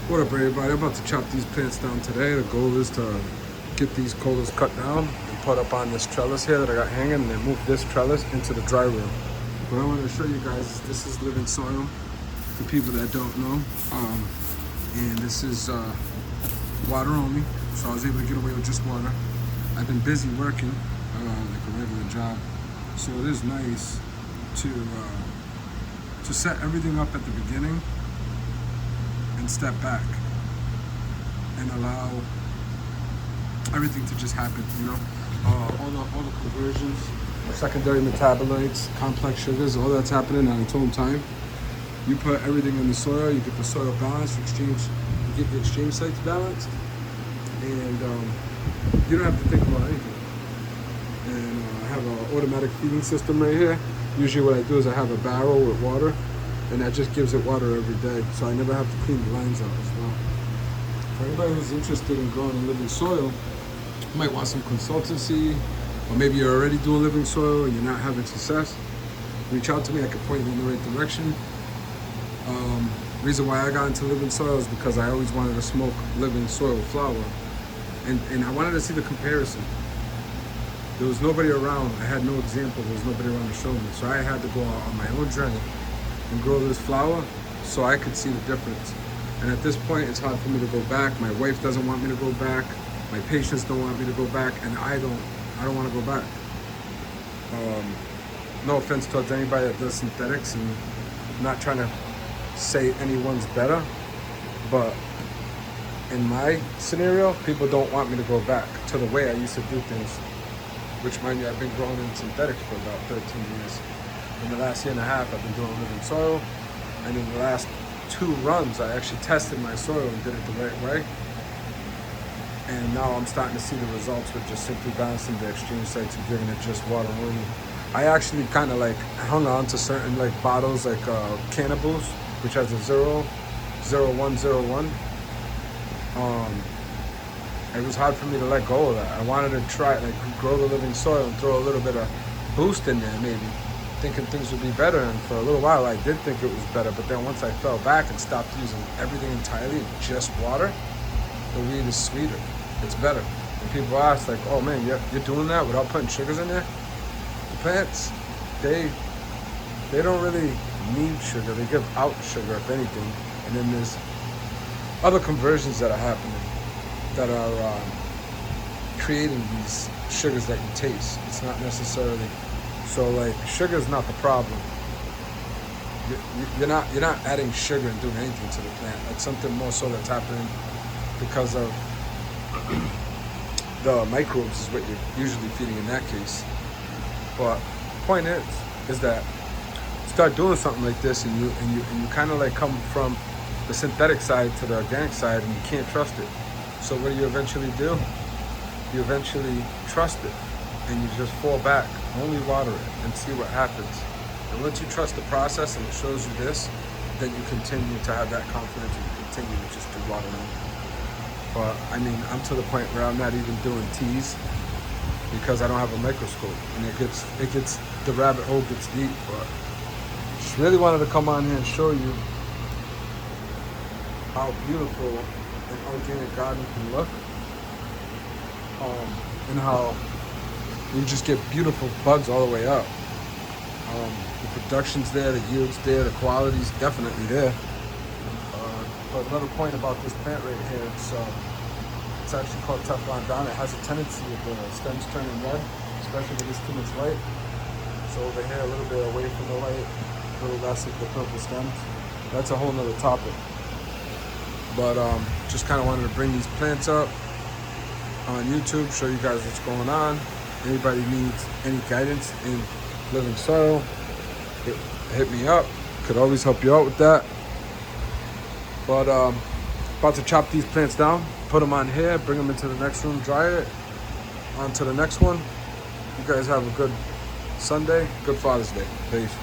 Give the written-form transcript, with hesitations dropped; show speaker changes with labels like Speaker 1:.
Speaker 1: What up, everybody? I'm about to chop these plants down today. The goal is to get these colas cut down and put up on this trellis here that I got hanging, and then move this trellis into the dry room. What I want to show you guys is this is living soil for people that don't know. And this is water only, so I was able to get away with just water. I've been busy working like a regular job, so it is nice to set everything up at the beginning and step back and allow everything to just happen, you know? All the conversions, secondary metabolites, complex sugars, all that's happening at its own time. You put everything in the soil, you get the soil balanced, you get the exchange sites balanced, and you don't have to think about anything. And I have an automatic feeding system right here. Usually what I do is I have a barrel with water, and that just gives it water every day, so I never have to clean the lines out as well. For anybody who's interested in growing in living soil, you might want some consultancy, or maybe you're already doing living soil and you're not having success, reach out to me. I can point you in the right direction. Reason why I got into living soil is because I always wanted to smoke living soil flower, and I wanted to see the comparison. There was nobody around. I had no example. There was nobody around to show me, so I had to go out on my own journey and grow this flower so I could see the difference. And at this point, it's hard for me to go back. My wife doesn't want me to go back. My patients don't want me to go back, and I don't want to go back. No offense towards anybody that does synthetics, and I'm not trying to say anyone's better, but in my scenario, people don't want me to go back to the way I used to do things, which, mind you, I've been growing in synthetics for about 13 years. In the last year and a half, I've been doing living soil, and in the last 2 runs, I actually tested my soil and did it the right way. And now I'm starting to see the results with just simply balancing the exchange sites and giving it just water only. I actually kind of like hung on to certain like bottles, like Cannibals, which has a 00101. It was hard for me to let go of that. I wanted to try like grow the living soil and throw a little bit of boost in there, maybe, thinking things would be better. And for a little while I did think it was better, but then once I fell back and stopped using everything entirely, just water, the weed is sweeter. It's better. And people ask like, oh man, you're doing that without putting sugars in there? The plants, they don't really need sugar. They give out sugar, if anything. And then there's other conversions that are happening that are creating these sugars that you taste. It's not necessarily, so like sugar is not the problem. You're not adding sugar and doing anything to the plant. That's something more so that's happening because of the microbes is what you're usually feeding in that case. But the point is that you start doing something like this, and you kind of like come from the synthetic side to the organic side, and you can't trust it. So what do? You eventually trust it, and you just fall back, only water it, and see what happens. And once you trust the process and it shows you this, then you continue to have that confidence, and you continue to just do water only. But I mean, I'm to the point where I'm not even doing teas because I don't have a microscope, and it gets the rabbit hole gets deep. But just really wanted to come on here and show you how beautiful an organic garden can look, and how you just get beautiful buds all the way up. The production's there, the yield's there, the quality's definitely there. But another point about this plant right here, it's actually called Teflon Don. It has a tendency of the stems turning red, especially when there's too much light. So over here, a little bit away from the light, a little less of the purple stems. That's a whole nother topic. But just kind of wanted to bring these plants up on YouTube, show you guys what's going on. Anybody needs any guidance in living soil, hit me up. Could always help you out with that. But about to chop these plants down, put them on here, bring them into the next room, dry it. On to the next one. You guys have a good Sunday, good Father's Day. Peace.